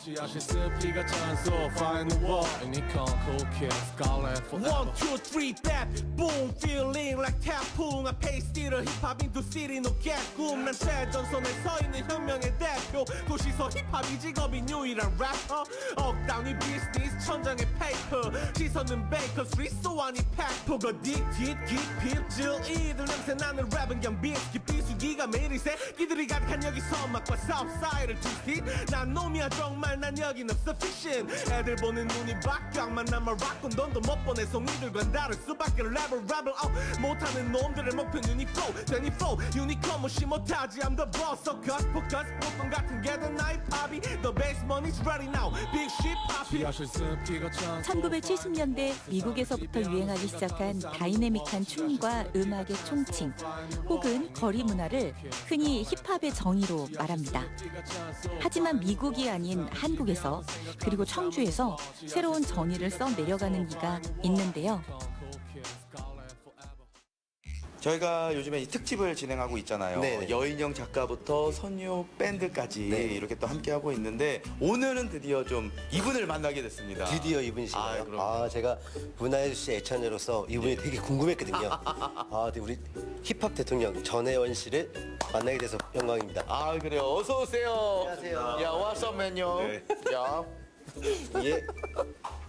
지하실 습기가 찬소 Find the wall Unicorn cool kids Scarlet forever 1, 2, 3, bap Boom Feeling like 태풍 앞에 스티를 힙합 into city no gap 꿈난 최전선에 서있는 혁명의 대표 도시서 힙합이 직업인 유일한 래퍼 억당위 비즈니스 천장의 페이퍼 시선은 베이커 스리소 아니 팩포가 딕딕 깃필질 이들 냄새나는 랩은 그냥 비스킷 비수기가 매일이 새끼들이 가득한 여기서 막과 사우사이를 투시 난 놈이야 정말 난 여긴 없어 픽션 애들 보는 눈이 바뀌어 악만 남아 락건 돈도 못 보내 송이들과 다를 수밖에 랩을 못하는 놈들의 목표는 유니플로우 24 유니콘 무시 못하지 I'm the boss so cuss focus 보통 같은 게더 나의 팝이 The base money's ready now Big shit poppy 1970년대 미국에서부터 유행하기 시작한 다이내믹한 춤과 음악의 총칭 혹은 거리 문화를 흔히 힙합의 정의로 말합니다. 하지만 미국이 아닌 한국에서 그리고 청주에서 새로운 정의를 써 내려가는 이가 있는데요. 저희가 요즘에 이 특집을 진행하고 있잖아요. 네네. 여인영 작가부터 선유 밴드까지 네. 이렇게 또 함께하고 있는데 오늘은 드디어 좀 이분을 만나게 됐습니다. 드디어 이분이신가요? 그럼요. 제가 문화예술 씨 애찬자로서 이분이 되게 궁금했거든요. 근데 우리 힙합 대통령 전혜원 씨를 만나게 돼서 영광입니다. 그래요. 어서 오세요. 안녕하세요. 야, what's up, man요? 네. 야. 예.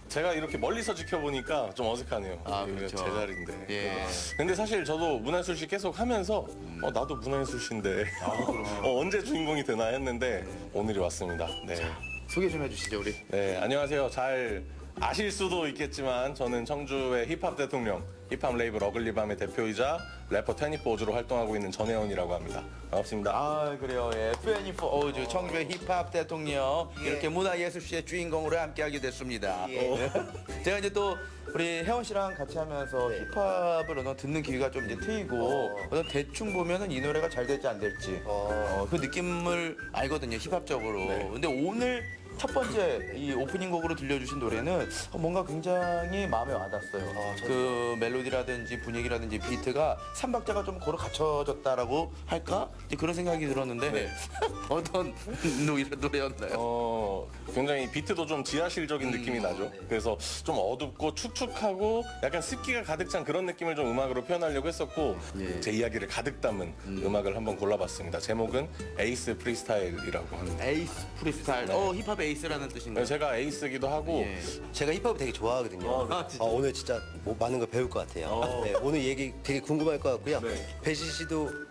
제가 이렇게 멀리서 지켜보니까 좀 어색하네요. 그렇죠. 제 자리인데. 예. 근데 사실 저도 문화예술씨 계속 하면서 나도 문화예술씨인데 언제 주인공이 되나 했는데 오늘이 왔습니다. 네. 소개 좀 해주시죠, 우리. 네, 안녕하세요. 잘 아실 수도 있겠지만 저는 청주의 힙합 대통령, 힙합 레이블 어글리밤의 대표이자 래퍼 24오즈로 활동하고 있는 전혜원이라고 합니다. 반갑습니다. 그래요. 예. 24오즈 청주의 힙합 대통령 이렇게 문화예술씨의 주인공으로 함께하게 됐습니다. 제가 이제 또 우리 혜원 씨랑 같이 하면서 힙합을 듣는 기회가 좀 이제 트이고 대충 보면은 이 노래가 잘 될지 안 될지 그 느낌을 알거든요. 힙합적으로. 근데 오늘 첫 번째 이 오프닝 곡으로 들려주신 노래는 뭔가 굉장히 마음에 와닿았어요. 그 멜로디라든지 분위기라든지 비트가 삼박자가 좀 고루 갖춰졌다라고 할까? 이제 그런 생각이 들었는데 어떤 노래였나요? 굉장히 비트도 좀 지하실적인 느낌이 나죠. 그래서 좀 어둡고 축축하고 약간 습기가 가득 찬 그런 느낌을 좀 음악으로 표현하려고 했었고 제 이야기를 가득 담은 음악을 한번 골라봤습니다. 제목은 에이스 프리스타일이라고 합니다. 에이스 프리스타일. 힙합 에이스라는 뜻인가요? 제가 에이스기도 하고 제가 힙합을 되게 좋아하거든요. 오늘 진짜 많은 걸 배울 것 같아요. 네, 오늘 얘기 되게 궁금할 것 같고요. 배시 씨도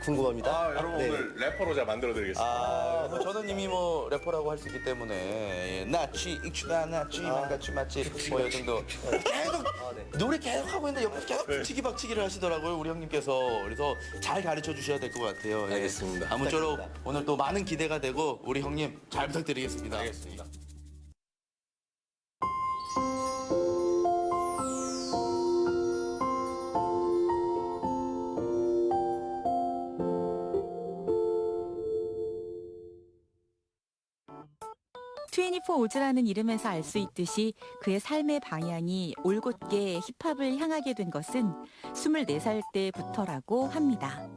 궁금합니다. 여러분 오늘 래퍼로 제가 만들어드리겠습니다. 저는 이미 뭐 래퍼라고 할 수 있기 때문에 나치 익추가 나치 만가치 마치 이 정도 계속 노래 계속 하고 있는데 옆에서 계속 붙이기 박치기를 하시더라고요 우리 형님께서. 그래서 잘 가르쳐 주셔야 될 것 같아요. 알겠습니다. 아무쪼록 오늘 또 많은 기대가 되고 우리 형님 잘 부탁드리겠습니다. 알겠습니다. 트웬티포 오즈라는 이름에서 알 수 있듯이 그의 삶의 방향이 올곧게 힙합을 향하게 된 것은 24살 때부터라고 합니다.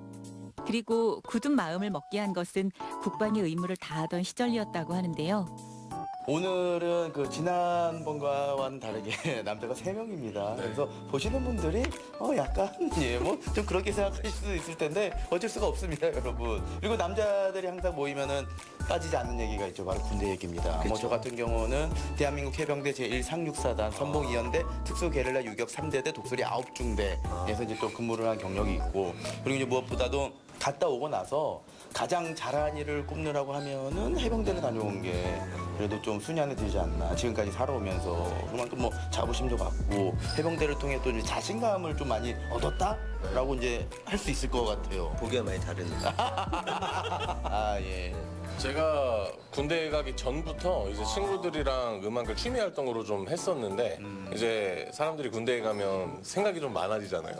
그리고 굳은 마음을 먹게 한 것은 국방의 의무를 다하던 시절이었다고 하는데요. 오늘은 그 지난번과는 다르게 남자가 3명입니다. 그래서 보시는 분들이 약간 뭐 좀 그렇게 생각하실 수도 있을 텐데 어쩔 수가 없습니다, 여러분. 그리고 남자들이 항상 모이면은 빠지지 않는 얘기가 있죠. 바로 군대 얘기입니다. 뭐 저 같은 경우는 대한민국 해병대 제1상륙사단 선봉 2연대 특수 게릴라 유격 3대대 독수리 9중대에서 이제 또 근무를 한 경력이 있고, 그리고 이제 무엇보다도 갔다 오고 나서 가장 잘한 일을 꼽느라고 하면은 해병대를 다녀온 게 그래도 좀 순위 안에 들지 않나. 지금까지 살아오면서 그만큼 뭐 자부심도 갖고 해병대를 통해 또 이제 자신감을 좀 많이 얻었다라고 이제 할 수 있을 것 같아요. 보기가 많이 다른. 예. 제가 군대 가기 전부터 이제 친구들이랑 음악을 취미 활동으로 좀 했었는데 이제 사람들이 군대에 가면 생각이 좀 많아지잖아요.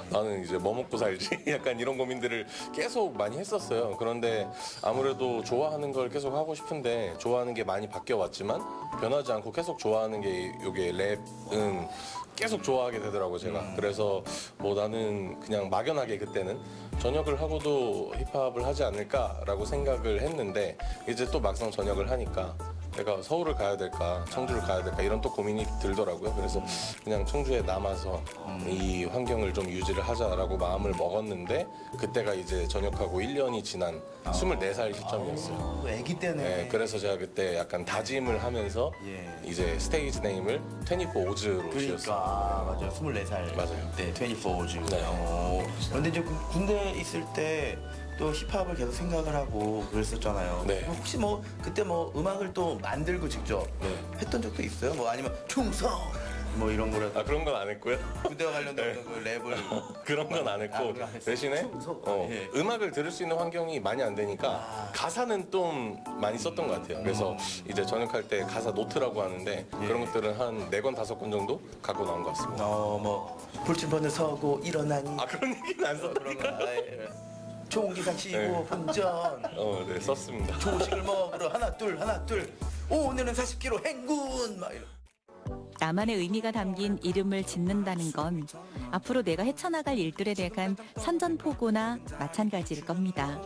나는 이제 뭐 먹고 살지? 약간 이런 고민들을 계속 많이 했었어요. 그런데 아무래도 좋아하는 걸 계속 하고 싶은데 좋아하는 게 많이 바뀌어 왔지만 변하지 않고 계속 좋아하는 게 요게 랩은 계속 좋아하게 되더라고요, 제가. 그래서 뭐 나는 그냥 막연하게 그때는 전역을 하고도 힙합을 하지 않을까라고 생각을 했는데 이제 또 막상 전역을 하니까 내가 서울을 가야 될까 청주를 가야 될까 이런 또 고민이 들더라고요. 그래서 그냥 청주에 남아서 이 환경을 좀 유지를 하자라고 마음을 먹었는데 그때가 이제 전역하고 1년이 지난 24살 시점이었어요. 애기 때네. 네, 그래서 제가 그때 약간 다짐을 하면서 예. 이제 스테이지 네임을 24 오즈로 지었어요. 그러니까 맞아요. 24살. 맞아요. 네, 24 오즈. 네. 그런데 이제 군대 있을 때 또 힙합을 계속 생각을 하고 그랬었잖아요. 네. 혹시 뭐 그때 뭐 음악을 또 만들고 직접 네. 했던 적도 있어요? 뭐 아니면 충성 뭐 이런 거라도 아 그런 건 안 했고요. 군대와 관련된 어떤 그 랩을 그런 건 안 했고 그건 안 했어요. 대신에 예. 음악을 들을 수 있는 환경이 많이 안 되니까 가사는 좀 많이 썼던 것 같아요. 그래서 이제 전역할 때 가사 노트라고 하는데 그런 것들은 한 4권 5권 정도 갖고 나온 것 같습니다. 뭐 불침번을 서고 일어나니 아 그런 얘기는 안 썼다. 그런 거 총기상 치고 네. 혼전 네 썼습니다. 조식을 먹으러 하나 둘 오늘은 40km 행군 막 이런. 나만의 의미가 담긴 이름을 짓는다는 건 앞으로 내가 헤쳐나갈 일들에 대한 선전포고나 마찬가지일 겁니다.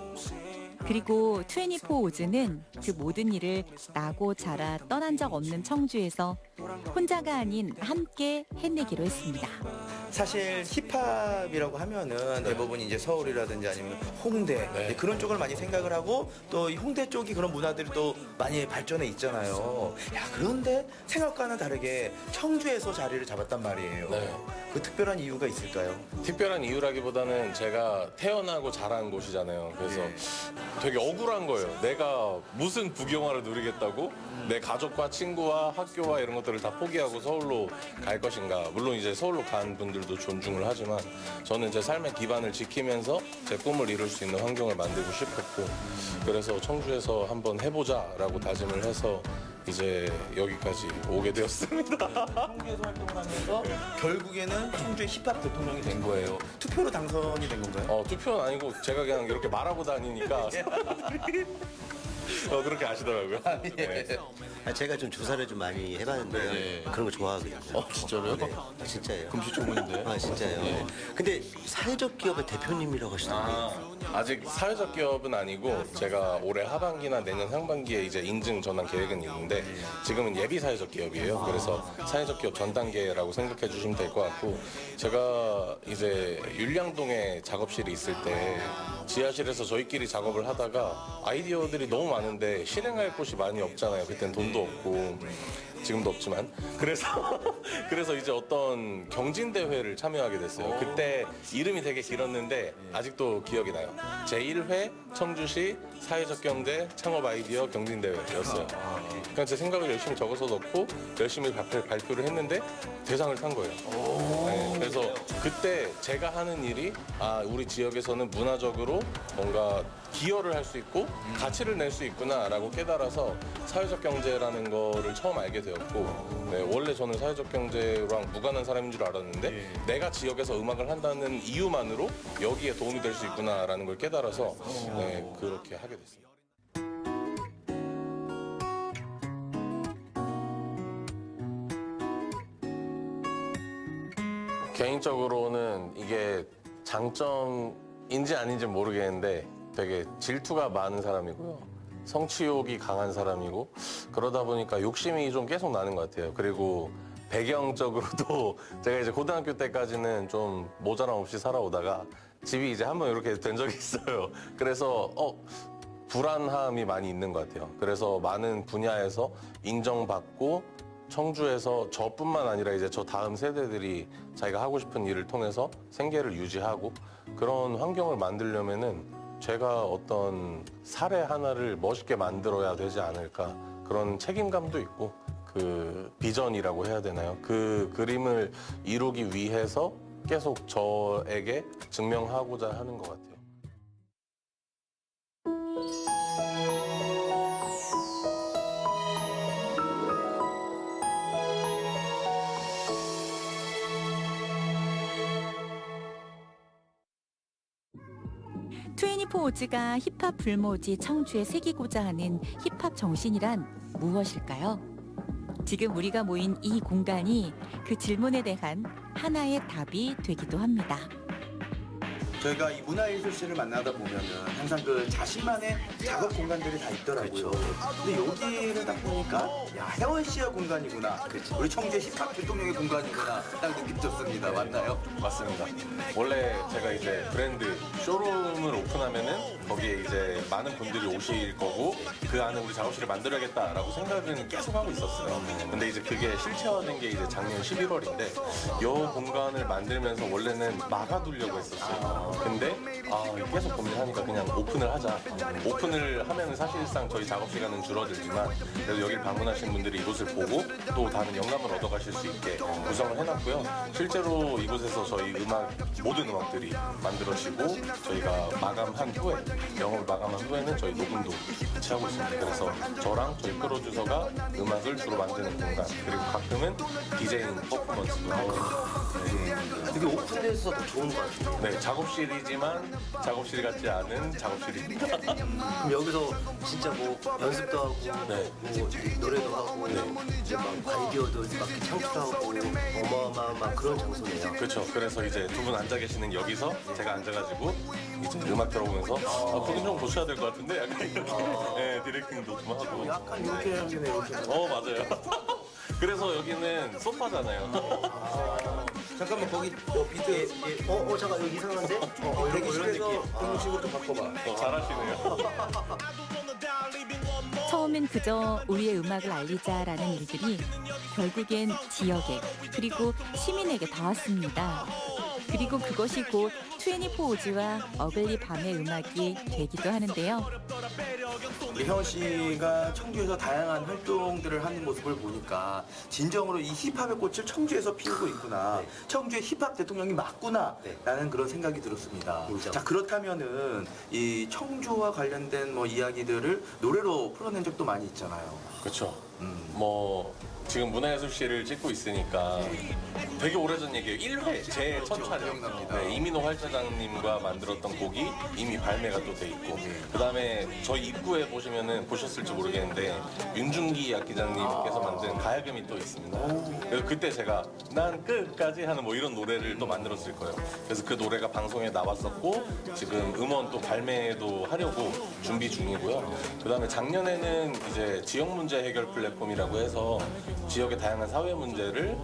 그리고 24 오즈는 그 모든 일을 나고 자라 떠난 적 없는 청주에서 혼자가 아닌 함께 해내기로 했습니다. 사실 힙합이라고 하면은 대부분 이제 서울이라든지 아니면 홍대 네. 그런 쪽을 많이 생각을 하고 또 이 홍대 쪽이 그런 문화들이 또 많이 발전해 있잖아요. 야 그런데 생각과는 다르게 청주에서 자리를 잡았단 말이에요. 네. 그 특별한 이유가 있을까요? 특별한 이유라기보다는 제가 태어나고 자란 곳이잖아요. 그래서 되게 억울한 거예요. 내가 무슨 부경화를 누리겠다고 내 가족과 친구와 학교와 이런 것들을 다 포기하고 서울로 갈 것인가. 물론 이제 서울로 간 분들도 존중을 하지만 저는 제 삶의 기반을 지키면서 제 꿈을 이룰 수 있는 환경을 만들고 싶었고 그래서 청주에서 한번 해보자라고 다짐을 해서 이제 여기까지 오게 되었습니다. 청주에서 활동을 하면서 결국에는 청주의 힙합 대통령이 된 거예요. 투표로 당선이 된 건가요? 투표는 아니고 제가 그냥 이렇게 말하고 다니니까 그렇게 아시더라고요. 네. 제가 좀 조사를 좀 많이 해봤는데요. 네. 그런 거 좋아하거든요. 진짜로요? 네. 진짜예요. 금시초문인데. 아 진짜요. 네. 근데 사회적 기업의 대표님이라고 하시던데. 아직 사회적 기업은 아니고 제가 올해 하반기나 내년 상반기에 이제 인증 전환 계획은 있는데 지금은 예비 사회적 기업이에요. 그래서 사회적 기업 전 단계라고 생각해 주시면 될 것 같고 제가 이제 율량동에 작업실이 있을 때 지하실에서 저희끼리 작업을 하다가 아이디어들이 너무 많은데 실행할 곳이 많이 없잖아요. 그땐 돈도 없고 지금도 없지만 그래서 이제 어떤 경진 대회를 참여하게 됐어요. 그때 이름이 되게 길었는데 아직도 기억이 나요. 제1회 청주시 사회적 경제 창업 아이디어 경진 대회였어요. 그러니까 제 생각을 열심히 적어서 넣고 열심히 발표를 했는데 대상을 탄 거예요. 네, 그래서 그때 제가 하는 일이 우리 지역에서는 문화적으로 뭔가 기여를 할 수 있고 가치를 낼 수 있구나라고 깨달아서 사회적 경제라는 거를 처음 알게 되었고 원래 저는 사회적 경제랑 무관한 사람인 줄 알았는데 내가 지역에서 음악을 한다는 이유만으로 여기에 도움이 될 수 있구나라는 걸 깨달아서 그렇게 하게 됐습니다. 개인적으로는 이게 장점인지 아닌지 모르겠는데 되게 질투가 많은 사람이고요. 성취욕이 강한 사람이고 그러다 보니까 욕심이 좀 계속 나는 것 같아요. 그리고 배경적으로도 제가 이제 고등학교 때까지는 좀 모자람 없이 살아오다가 집이 이제 한번 이렇게 된 적이 있어요. 그래서 불안함이 많이 있는 것 같아요. 그래서 많은 분야에서 인정받고 청주에서 저뿐만 아니라 이제 저 다음 세대들이 자기가 하고 싶은 일을 통해서 생계를 유지하고 그런 환경을 만들려면은 제가 어떤 사례 하나를 멋있게 만들어야 되지 않을까 그런 책임감도 있고 그 비전이라고 해야 되나요? 그 그림을 이루기 위해서 계속 저에게 증명하고자 하는 것 같아요. 오즈가 힙합 불모지 청주에 새기고자 하는 힙합 정신이란 무엇일까요? 지금 우리가 모인 이 공간이 그 질문에 대한 하나의 답이 되기도 합니다. 저희가 이 문화예술실을 만나다 보면은 항상 그 자신만의 작업 공간들이 다 있더라고요. 근데 여기를 딱 보니까 야, 혜원 씨의 공간이구나. 우리 청주의 힙합 대통령의 공간이구나. 딱 느껴졌습니다. 맞나요? 맞습니다. 원래 제가 이제 브랜드 쇼룸을 오픈하면은 거기에 이제 많은 분들이 오실 거고 그 안에 우리 작업실을 만들어야겠다라고 생각은 계속 하고 있었어요. 근데 이제 그게 실체화된 게 이제 작년 11월인데 이 공간을 만들면서 원래는 막아두려고 했었어요. 근데 계속 고민하니까 그냥 오픈을 하자. 오픈을 하면 사실상 저희 작업 시간은 줄어들지만 그래도 여기를 방문하신 분들이 이곳을 보고 또 다른 영감을 얻어가실 수 있게 구성을 해놨고요. 실제로 이곳에서 저희 모든 음악들이 만들어지고 저희가 마감한 후에 영업을 마감한 후에는 저희 녹음도 같이 하고 있습니다. 그래서 저랑 저희 프로듀서가 음악을 주로 만드는 공간 그리고 가끔은 디제잉 퍼포먼스도 하고 되게 오픈돼서 더 좋은 것 같아요. 네, 작업실이지만 작업실 같지 않은 작업실입니다. 그럼 여기서 진짜 뭐 연습도 하고 네. 뭐 저기 노래도 하고 이제 막 아이디어도 막 창출하고 어마어마한 막 그런 장소네요. 그렇죠. 그래서 이제 두 분 앉아 계시는 여기서 제가 앉아가지고 이제 음악 들어보면서 그건 좀 고쳐야 될 것 같은데 약간 이렇게 네, 디렉팅도 좀 하고 약간 이렇게 하시네, 이렇게. 맞아요. 그래서 여기는 소파잖아요. 잠깐만, 거기 비트에 잠깐 여기 이상한데? 대기실에서 공식으로 좀 바꿔봐. 잘하시네요. 처음엔 그저 우리의 음악을 알리자라는 일들이 결국엔 지역에 그리고 시민에게 닿았습니다. 그리고 그것이 곧 24오즈와 어글리 밤의 음악이 되기도 하는데요. 우리 혜원 씨가 청주에서 다양한 활동들을 하는 모습을 보니까 진정으로 이 힙합의 꽃을 청주에서 피우고 있구나. 청주의 힙합 대통령이 맞구나. 라는 그런 생각이 들었습니다. 인정. 자, 그렇다면은 이 청주와 관련된 뭐 이야기들을 노래로 풀어낸 적도 많이 있잖아요. 그렇죠. 지금 문화예술실을 찍고 있으니까 되게 오래전 얘기예요. 1회 제 첫 촬영. 기억납니다. 네, 이민호 활차장님과 만들었던 곡이 이미 발매가 또 돼 있고 그다음에 저희 입구에 보시면은 보셨을지 모르겠는데 윤중기 악기장님께서 만든 가야금이 또 있습니다. 그래서 그때 제가 난 끝까지 하는 뭐 이런 노래를 또 만들었을 거예요. 그래서 그 노래가 방송에 나왔었고 지금 음원 또 발매도 하려고 준비 중이고요. 그다음에 작년에는 이제 지역 문제 해결 플랫폼이라고 해서 지역의 다양한 사회 문제를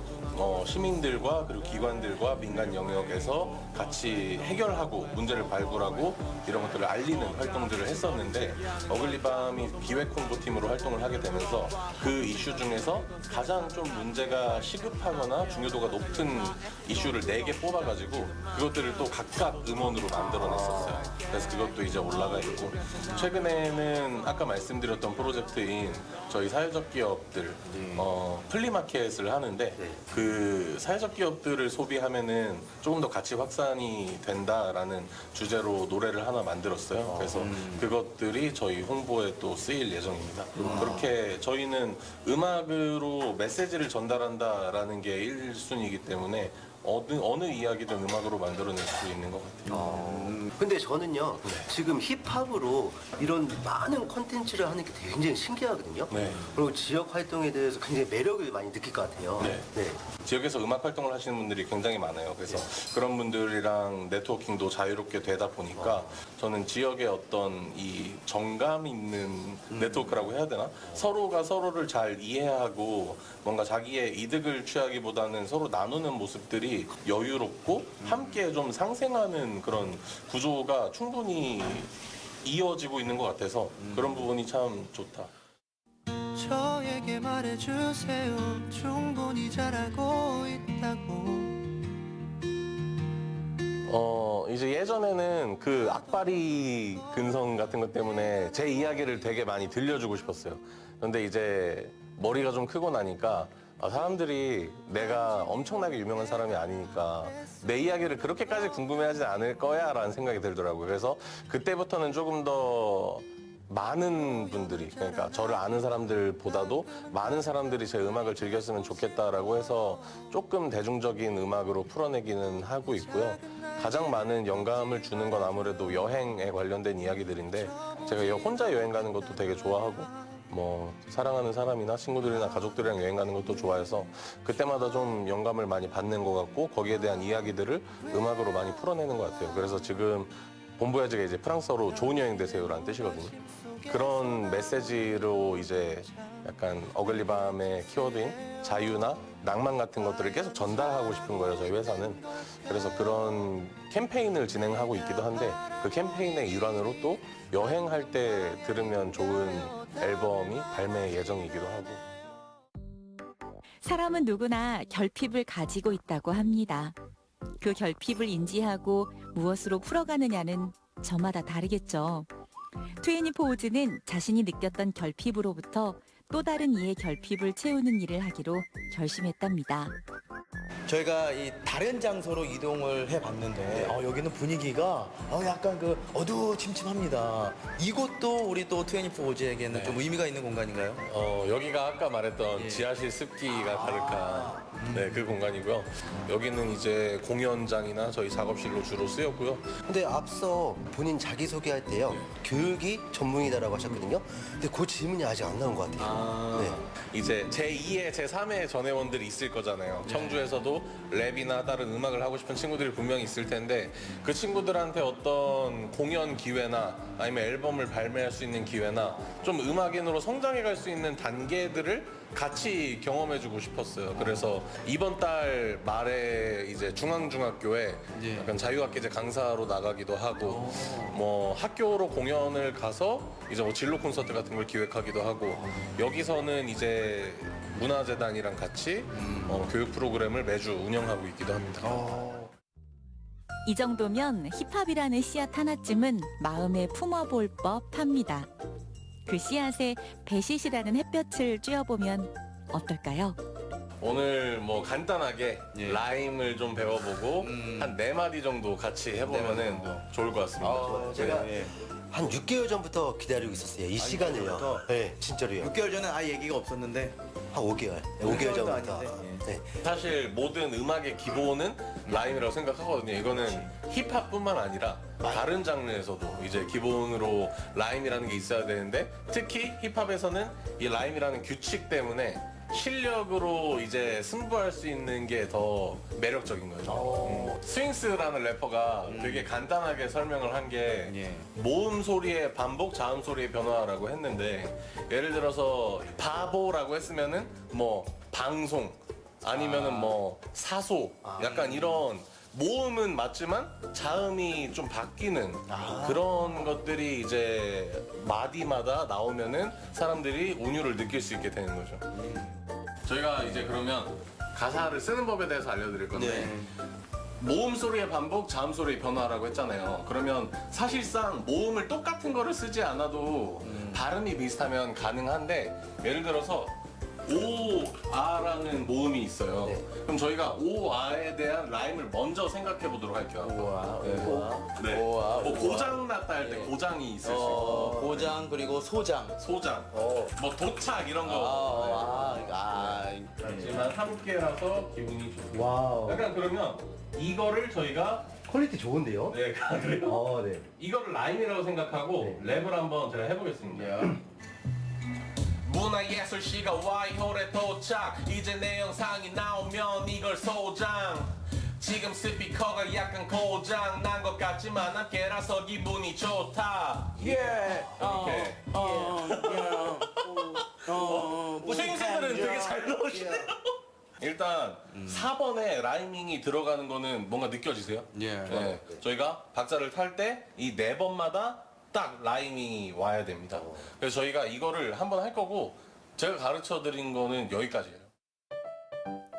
시민들과 그리고 기관들과 민간 영역에서 같이 해결하고 문제를 발굴하고 이런 것들을 알리는 활동들을 했었는데 어글리밤이 기획 홍보팀으로 활동을 하게 되면서 그 이슈 중에서 가장 좀 문제가 시급하거나 중요도가 높은 이슈를 4개 뽑아가지고 그것들을 또 각각 음원으로 만들어냈었어요. 그래서 그것도 이제 올라가 있고 최근에는 아까 말씀드렸던 프로젝트인 저희 사회적 기업들 플리마켓을 하는데 그 사회적 기업들을 소비하면은 조금 더 가치 확산이 된다라는 주제로 노래를 하나 만들었어요. 그래서 그것들이 저희 홍보에 또 쓰일 예정입니다. 그렇게 저희는 음악으로 메시지를 전달한다라는 게 1순위이기 때문에 어느 이야기든 음악으로 만들어낼 수 있는 것 같아요. 근데 저는요 지금 힙합으로 이런 많은 컨텐츠를 하는 게 굉장히 신기하거든요. 네. 그리고 지역 활동에 대해서 굉장히 매력을 많이 느낄 것 같아요. 네. 지역에서 음악 활동을 하시는 분들이 굉장히 많아요. 그래서 그런 분들이랑 네트워킹도 자유롭게 되다 보니까 저는 지역의 어떤 이 정감 있는 네트워크라고 해야 되나? 서로가 서로를 잘 이해하고 뭔가 자기의 이득을 취하기보다는 서로 나누는 모습들이 여유롭고 함께 좀 상생하는 그런 구조가 충분히 이어지고 있는 것 같아서 그런 부분이 참 좋다. 저에게 말해주세요. 충분히 잘하고 있다고. 이제 예전에는 그 악바리 근성 같은 것 때문에 제 이야기를 되게 많이 들려주고 싶었어요. 그런데 이제 머리가 좀 크고 나니까 사람들이 내가 엄청나게 유명한 사람이 아니니까 내 이야기를 그렇게까지 궁금해하지 않을 거야 라는 생각이 들더라고요. 그래서 그때부터는 조금 더 많은 분들이 그러니까 저를 아는 사람들보다도 많은 사람들이 제 음악을 즐겼으면 좋겠다라고 해서 조금 대중적인 음악으로 풀어내기는 하고 있고요. 가장 많은 영감을 주는 건 아무래도 여행에 관련된 이야기들인데 제가 혼자 여행 가는 것도 되게 좋아하고 뭐 사랑하는 사람이나 친구들이나 가족들이랑 여행 가는 것도 좋아해서 그때마다 좀 영감을 많이 받는 것 같고 거기에 대한 이야기들을 음악으로 많이 풀어내는 것 같아요. 그래서 지금 본보야지가 이제 프랑스어로 좋은 여행 되세요라는 뜻이거든요. 그런 메시지로 이제 약간 어글리밤의 키워드인 자유나 낭만 같은 것들을 계속 전달하고 싶은 거예요, 저희 회사는. 그래서 그런 캠페인을 진행하고 있기도 한데 그 캠페인의 일환으로 또 여행할 때 들으면 좋은 앨범이 발매 예정이기도 하고. 사람은 누구나 결핍을 가지고 있다고 합니다. 그 결핍을 인지하고 무엇으로 풀어가느냐는 저마다 다르겠죠. 24오즈는 자신이 느꼈던 결핍으로부터 또 다른 이의 결핍을 채우는 일을 하기로 결심했답니다. 저희가 이 다른 장소로 이동을 해봤는데 여기는 분위기가 약간 그 어두침침합니다. 이곳도 우리 또 24오즈에게는 좀 의미가 있는 공간인가요? 여기가 아까 말했던 지하실 습기가 가득한 네, 그 공간이고요. 여기는 이제 공연장이나 저희 작업실로 주로 쓰였고요. 근데 앞서 본인 자기소개할 때요. 교육이 전문이다라고 하셨거든요. 근데 그 질문이 아직 안 나온 것 같아요. 네. 이제 제2의, 제3의 전회원들이 있을 거잖아요. 청주에서도 랩이나 다른 음악을 하고 싶은 친구들이 분명히 있을 텐데 그 친구들한테 어떤 공연 기회나 아니면 앨범을 발매할 수 있는 기회나 좀 음악인으로 성장해 갈 수 있는 단계들을 같이 경험해주고 싶었어요. 그래서 이번 달 말에 이제 중앙중학교에 약간 자유학기제 강사로 나가기도 하고 뭐 학교로 공연을 가서 이제 뭐 진로 콘서트 같은 걸 기획하기도 하고 여기서는 이제 문화재단이랑 같이 교육 프로그램을 매주 운영하고 있기도 합니다. 이 정도면 힙합이라는 씨앗 하나쯤은 마음에 품어볼 법합니다. 그 씨앗에 배시시라는 햇볕을 쬐어보면 어떨까요? 오늘 뭐 간단하게 라임을 좀 배워보고 한 4마디 정도 같이 해보면은 좋을 것 같습니다. 제가 한 6개월 전부터 기다리고 있었어요. 이 시간을요. 네, 진짜로요. 6개월 전엔 아예 얘기가 없었는데 한 5개월. 5개월 전부터. 아닌데, 네. 사실 모든 음악의 기본은 라임이라고 생각하거든요. 이거는 힙합뿐만 아니라 다른 장르에서도 이제 기본으로 라임이라는 게 있어야 되는데 특히 힙합에서는 이 라임이라는 규칙 때문에 실력으로 이제 승부할 수 있는 게 더 매력적인 거죠. 스윙스라는 래퍼가 되게 간단하게 설명을 한 게 모음 소리의 반복, 자음 소리의 변화라고 했는데 예를 들어서 바보라고 했으면은 뭐 방송 아니면은 뭐 사소 약간 이런 모음은 맞지만 자음이 좀 바뀌는 그런 것들이 이제 마디마다 나오면은 사람들이 운율을 느낄 수 있게 되는 거죠. 저희가 이제 그러면 가사를 쓰는 법에 대해서 알려드릴 건데 모음 소리의 반복, 자음 소리의 변화라고 했잖아요. 그러면 사실상 모음을 똑같은 거를 쓰지 않아도 발음이 비슷하면 가능한데 예를 들어서 오아라는 모음이 있어요. 그럼 저희가 오아에 대한 라임을 먼저 생각해 보도록 할게요. 네. 뭐 고장 났다 할 때 고장이 있을 수 있고 고장 그리고 소장. 소장, 뭐 도착 이런 거. 하지만 함께라서 기분이 좋고. 와우. 약간 그러면 이거를 저희가 퀄리티 좋은데요? 네, 그래요. 네. 이거를 라임이라고 생각하고 랩을 한번 제가 해보겠습니다. 문화예술시가 와이홀에 도착 이제 내 영상이 나오면 이걸 소장 지금 스피커가 약간 고장 난 것 같지만 함께라서 기분이 좋다 이렇게 스윙스들은 되게 잘 넣으시네요. 일단 4번에 라이밍이 들어가는 거는 뭔가 느껴지세요? 네. 저희가 박자를 탈 때 이 4번마다 딱 라이밍이 와야 됩니다. 그래서 저희가 이거를 한번 할 거고 제가 가르쳐 드린 거는 여기까지예요.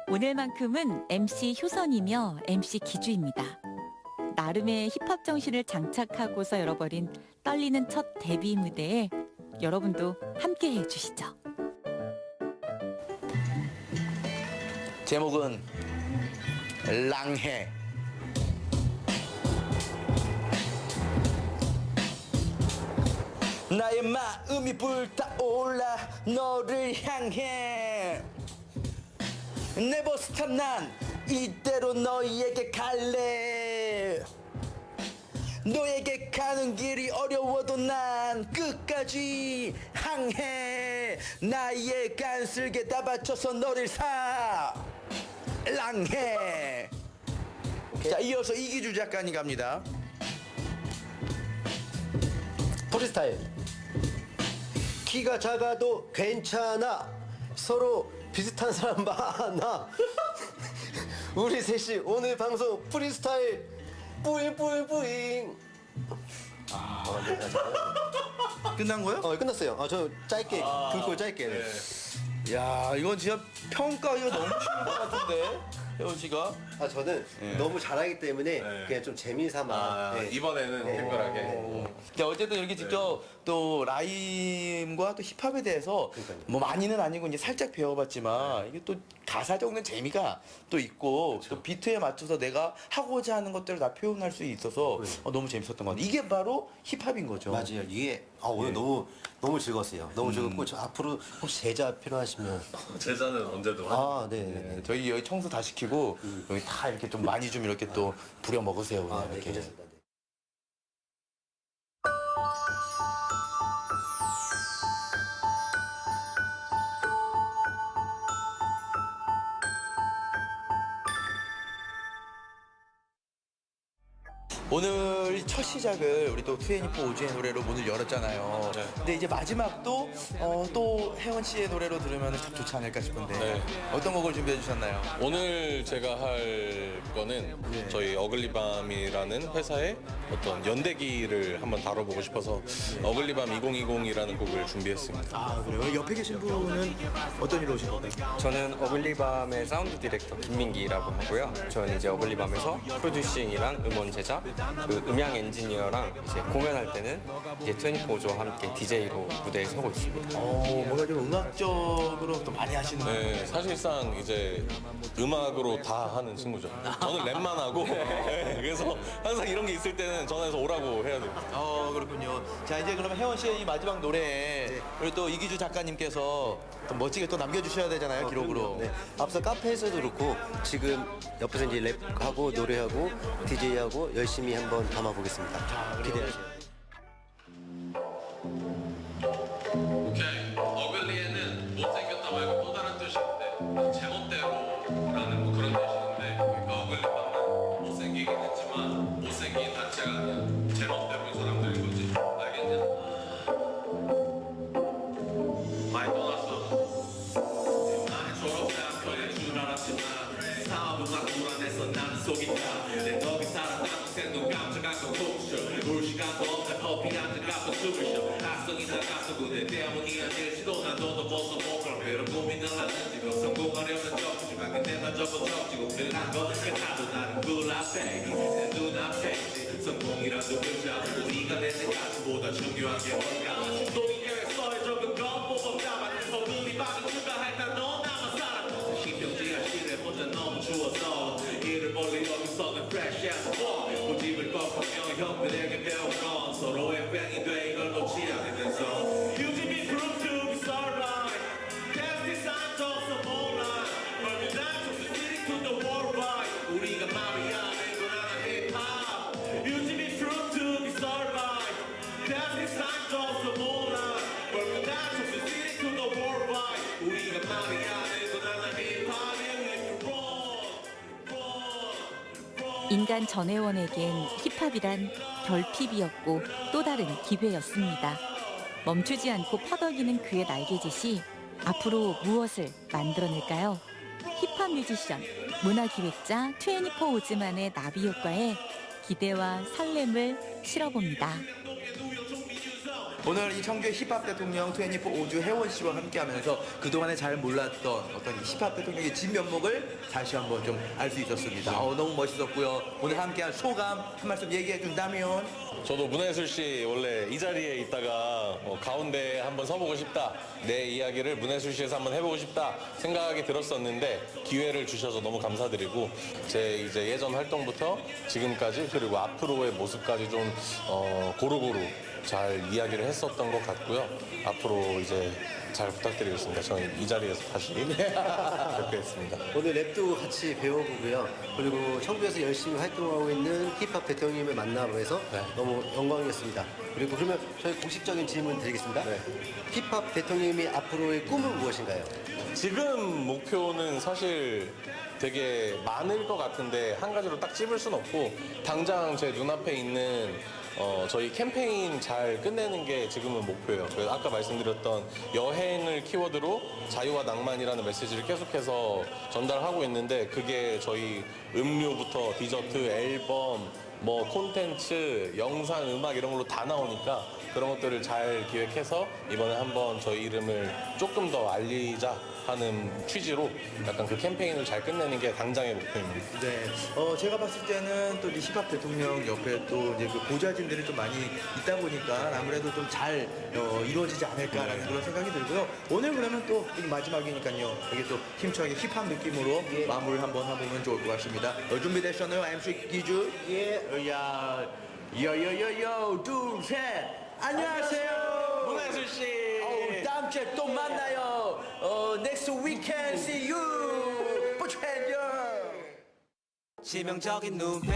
오늘만큼은 MC 효선이며 MC 기주입니다. 나름의 힙합 정신을 장착하고서 열어버린 떨리는 첫 데뷔 무대에 여러분도 함께 해주시죠. 제목은 랑해. 나의 마음이 불타올라 너를 향해 Never stop 난 이대로 너에게 갈래 너에게 가는 길이 어려워도 난 끝까지 항해 사랑해 나의 간슬게 다 바쳐서 너를 사랑해. 자, 이어서 이기주 작가님 갑니다. 프리스타일. 키가 작아도 괜찮아. 서로 비슷한 사람 많아. 우리 셋이 오늘 방송 프리스타일 뿌잉뿌잉뿌잉. 끝난 거요? 끝났어요. 저 짧게 굵고 짧게. 야, 이건 진짜 평가하기가 너무 쉬운 것 같은데, 혜원 씨가. 저는 너무 잘하기 때문에 그냥 좀 재미삼아. 네. 이번에는 특별하게. 자, 어쨌든 이렇게 직접 또 라임과 또 힙합에 대해서 뭐 많이는 아니고 이제 살짝 배워봤지만 이게 또 가사적인 재미가 또 있고 또 비트에 맞춰서 내가 하고자 하는 것들을 다 표현할 수 있어서 너무 재밌었던 것 같아요. 이게 바로 힙합인 거죠. 맞아요. 이게 오늘 너무 즐거웠어요. 너무 즐겁고 저 앞으로 혹시 제자 필요하시면 제자는 언제도. 네. 네, 저희 여기 청소 다 시키고 여기 다 이렇게 좀 많이 좀 이렇게 또 부려 먹으세요. 그냥 네, 이렇게. 괜찮습니다. 네. 오늘 첫 시작을 우리 또 2NE4 오즈의 노래로 문을 열었잖아요. 네. 근데 이제 마지막도 또 혜원 씨의 노래로 들으면 참 좋지 않을까 싶은데 네. 어떤 곡을 준비해 주셨나요? 오늘 제가 할 거는 저희 어글리밤이라는 회사의 어떤 연대기를 한번 다뤄보고 싶어서 어글리밤 2020이라는 곡을 준비했습니다. 아, 그래요? 옆에 계신 분은 어떤 일로 오신 건가요? 저는 어글리밤의 사운드 디렉터 김민기라고 하고요. 저는 이제 어글리밤에서 프로듀싱이랑 음원 제작, 그 음향 엔지니어랑 이제 공연할 때는 이제 24조와 함께 DJ로 무대에 서고 있습니다. 뭔가 좀 음악적으로 또 많이 하시는 네, 사실상 이제 음악으로 다 하는 친구죠. 저는 랩만 하고 네, 그래서 항상 이런 게 있을 때는 전화해서 오라고 해야 돼요. 그렇군요. 자, 이제 그러면 혜원 씨의 이 마지막 노래 우리 또 이기주 작가님께서 또 멋지게 또 남겨주셔야 되잖아요, 기록으로. 네. 앞서 카페에서도 그렇고 지금 옆에서 이제 랩하고 노래하고 DJ하고 열심히 한번 담아보겠습니다. 기대하세요. 오케이. 어글리에는 못생겼다 말고 또 다른 뜻인데 제멋대로라는 뭐 그런 뜻인데 그러니까 어글리밤은 못생기긴 했지만 못생긴 단체가 아니야. 제멋대로인 사람들인 거지. 알겠냐? 많이 떠났어. 나는 졸업대 학교에 줄 알았지만 사업은 막 불안해서 나는 속인다. 내 덕이 살았다는 생각 깜짝한 건 톡쇼. 울 시간도 없다 커피 한잔 갖고 숨을 쉬어. 학성이 나가서 그대 때문이 아닐지도 난 너도 벗어 못 걸. 왜 고민을 하는지 몇 성공하려면 적지만 근데 난 저거 적지고 필요한 거 같아도 나는 굴라빼기 내 눈앞에 있지. 성공이라도 글자 우리가 내 생각보다 중요한 게 뭔가 중독이 계획서에 적은 건 뽑아가만 서글이 밤이 추가할 땐너 남아 살아. 신경지야 실에 혼자 너무 추워서 이를 벌리 여기서는 fresh as fuck. 고집을 꺾으며 형들에게 배운 건 서로의 팬이 돼 이걸 놓지 않으면서 You give me proof to be so right. That's the sign of some moonlight. Burning out from the city to the worldwide. 우리가 말이야 내 거라는 힙합. You give me proof to be so right. That's the sign of some moonlight. Burning out from the city to the worldwide. 우리가 말이야 내 거라는 힙합. 인간 전혜원에겐 힙합이란 결핍이었고 또 다른 기회였습니다. 멈추지 않고 퍼덕이는 그의 날개짓이 앞으로 무엇을 만들어낼까요? 힙합 뮤지션, 문화기획자 24 오즈만의 나비 효과에 기대와 설렘을 실어봅니다. 오늘 이 청주의 힙합 대통령 24 오즈 혜원 씨와 함께하면서 그동안에 잘 몰랐던 어떤 이 힙합 대통령의 진면목을 다시 한번 좀 알 수 있었습니다. 너무 멋있었고요. 오늘 함께한 소감 한 말씀 얘기해 준다면? 저도 문화예술 씨 원래 이 자리에 있다가 가운데 한번 서보고 싶다. 내 이야기를 문화예술 씨에서 한번 해보고 싶다 생각이 들었었는데 기회를 주셔서 너무 감사드리고 제 이제 예전 활동부터 지금까지 그리고 앞으로의 모습까지 좀, 고루고루 잘 이야기를 했었던 것 같고요. 앞으로 이제 더 열심히 할 수 있도록 좀 응원해 주시면 감사하겠습니다. 인간 전혜원에겐 힙합이란 결핍이었고 또 다른 기회였습니다. 잘 부탁드리겠습니다. 저는 이 자리에서 다시 뵙겠습니다. 오늘 랩도 같이 배워보고요. 그리고 청주에서 열심히 활동하고 있는 힙합 대통령님을 만나뵈서 너무 영광이었습니다. 그리고 그러면 저희 공식적인 질문 드리겠습니다. 힙합 대통령님이 앞으로의 꿈은 무엇인가요? 지금 목표는 사실 되게 많을 것 같은데 한 가지로 딱 찝을 순 없고 당장 제 눈앞에 있는 저희 캠페인 잘 끝내는 게 지금은 목표예요. 그래서 아까 말씀드렸던 여행을 키워드로 자유와 낭만이라는 메시지를 계속해서 전달하고 있는데 그게 저희 음료부터 디저트, 앨범, 뭐 콘텐츠, 영상, 음악 이런 걸로 다 나오니까 그런 것들을 잘 기획해서 이번에 한번 저희 이름을 조금 더 알리자 하는 취지로 약간 그 캠페인을 잘 끝내는 게 당장의 목표입니다. 네, 제가 봤을 때는 또 이제 힙합 대통령 옆에 또 이제 그 보좌진들이 좀 많이 있다 보니까 아무래도 좀 잘 이루어지지 않을까라는 그런 생각이 들고요. 오늘 그러면 또 마지막이니까요. 여기 또 힘차게 힙합 느낌으로 마무리를 한번 해보면 좋을 것 같습니다. 준비되셨나요? MC 기주? 예, 요요요요, 둘, 셋. 안녕하세요, 문화예술 씨. 다음 주에 또 만나요. Next weekend, see you. Put your hand up. 치명적인 눈빛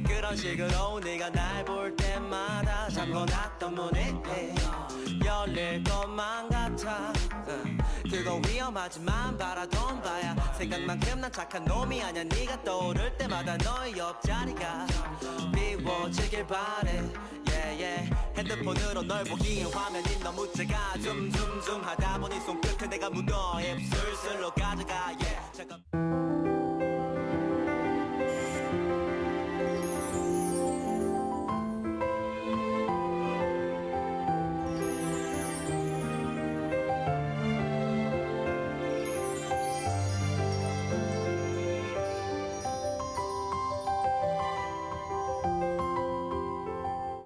그런 식으로 네가 날 볼 때마다 잠궈놨던 문이 열릴 것만 같아. 그거 위험하지만 바라던 바야. 생각만큼 난 착한 놈이 아냐. 네가 떠오를 때마다 너의 옆자리가 비워지길 바래. 핸드폰으로 널 보기엔 화면이 너무 작아. 줌 하다 보니 손끝에 내가 묻어 입술로 가져가. 잠깐